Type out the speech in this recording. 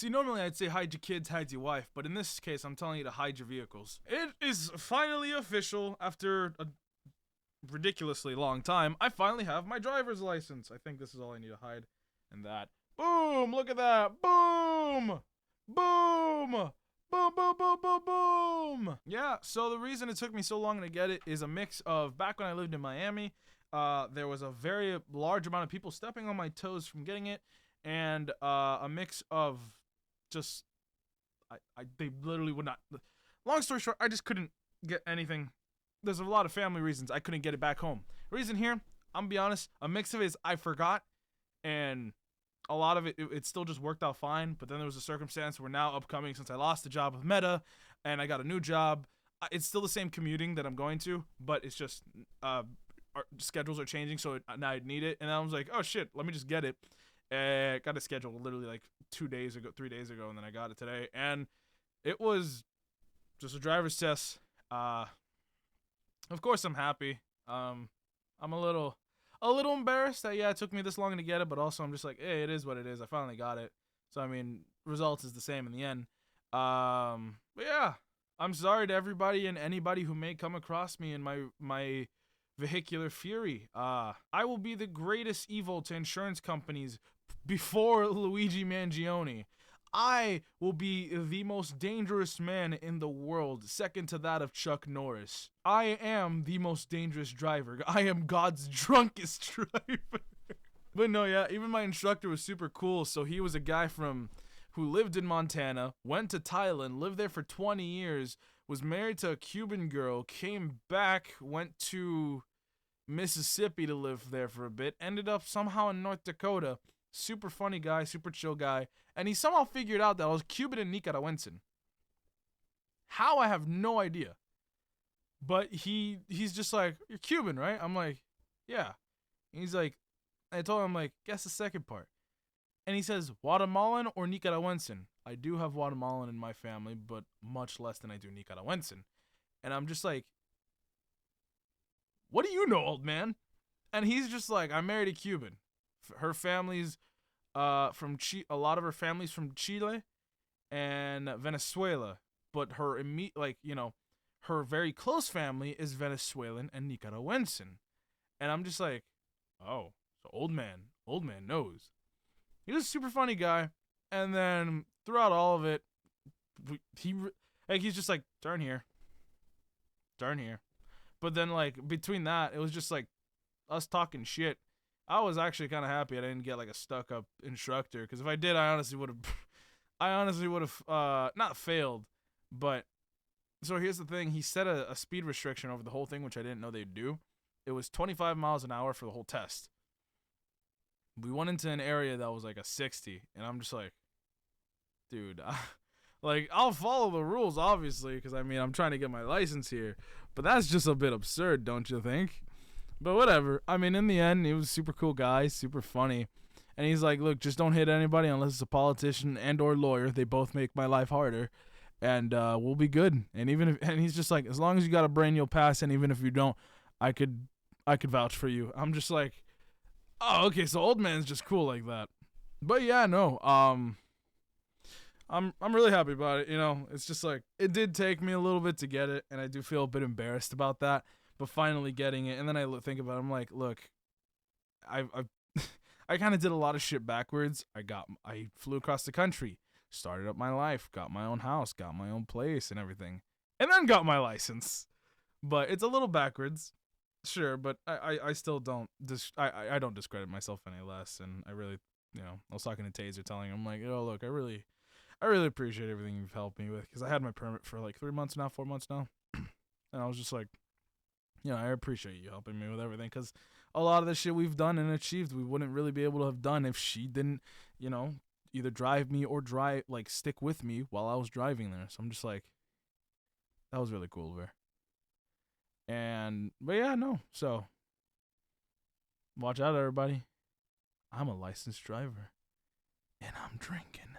See, normally I'd say hide your kids, hide your wife, but in this case, I'm telling you to hide your vehicles. It is finally official. After a ridiculously long time, I finally have my driver's license. I think this is all I need to hide. And that. Boom! Look at that! Boom! Boom! Boom, boom, boom, boom, boom! Yeah, so the reason it took me so long to get it is a mix of, back when I lived in Miami, there was a very large amount of people stepping on my toes from getting it, and a mix of just, they literally would not, long story short, I just couldn't get anything. There's a lot of family reasons I couldn't get it back home. Reason here, I'm gonna be honest, a mix of it is I forgot, and a lot of it still just worked out fine, but then there was a circumstance where now upcoming, since I lost the job with Meta, and I got a new job, it's still the same commuting that I'm going to, but it's just, our schedules are changing, so now I need it, and I was like, oh shit, let me just get it. Got a schedule literally like 3 days ago, and then I got it today, and it was just a driver's test. Of course I'm happy. I'm a little embarrassed that, yeah, it took me this long to get it, but also I'm just like, hey, it is what it is. I finally got it. So, I mean, results is the same in the end. But yeah, I'm sorry to everybody and anybody who may come across me in my vehicular fury. I will be the greatest evil to insurance companies before Luigi Mangione. I will be the most dangerous man in the world, second to that of Chuck Norris. I am the most dangerous driver. I am God's drunkest driver. But no, yeah, even my instructor was super cool. So he was a guy who lived in Montana, went to Thailand, lived there for 20 years, was married to a Cuban girl, came back, went to Mississippi to live there for a bit, ended up somehow in North Dakota. Super funny guy, super chill guy. And he somehow figured out that I was Cuban and Nicaraguense. How, I have no idea. But he's just like, you're Cuban, right? I'm like, yeah. And he's like, I told him, like, guess the second part. And he says, Guatemalan or Nicaraguense? I do have Guatemalan in my family, but much less than I do Nicaraguense. And I'm just like, what do you know, old man? And he's just like, I married a Cuban. Her family's from a lot of her family's from Chile and Venezuela, but her her very close family is Venezuelan and Nicaraguense. And I'm just like, oh, so old man knows. He was a super funny guy, and then throughout all of it, he's just like, turn here. But then, like, between that, it was just like us talking shit. I was actually kind of happy I didn't get like a stuck-up instructor, because if I did, I honestly would have, not failed. But so here's the thing: he set a speed restriction over the whole thing, which I didn't know they'd do. It was 25 miles an hour for the whole test. We went into an area that was like a 60, and I'm just like, dude, like, I'll follow the rules, obviously, because I mean, I'm trying to get my license here, but that's just a bit absurd, don't you think? But whatever. I mean, in the end, he was a super cool guy, super funny. And he's like, look, just don't hit anybody unless it's a politician and or lawyer. They both make my life harder. And we'll be good. And he's just like, as long as you got a brain, you'll pass. And even if you don't, I could vouch for you. I'm just like, oh, okay, so old man's just cool like that. But yeah, no. I'm really happy about it. You know, it's just like, it did take me a little bit to get it, and I do feel a bit embarrassed about that. But finally getting it, and then I think about it, I'm like, look, I kind of did a lot of shit backwards. I flew across the country, started up my life, got my own house, got my own place and everything, and then got my license. But it's a little backwards, sure, but I still don't, I don't discredit myself any less, and I really, you know, I was talking to Taser, telling him, like, oh, look, I really appreciate everything you've helped me with, because I had my permit for like 4 months now, and I was just like, you know, I appreciate you helping me with everything, because a lot of the shit we've done and achieved, we wouldn't really be able to have done if she didn't, you know, either drive me or stick with me while I was driving there. So I'm just like, that was really cool of her. But yeah, no. So, watch out, everybody. I'm a licensed driver, and I'm drinking.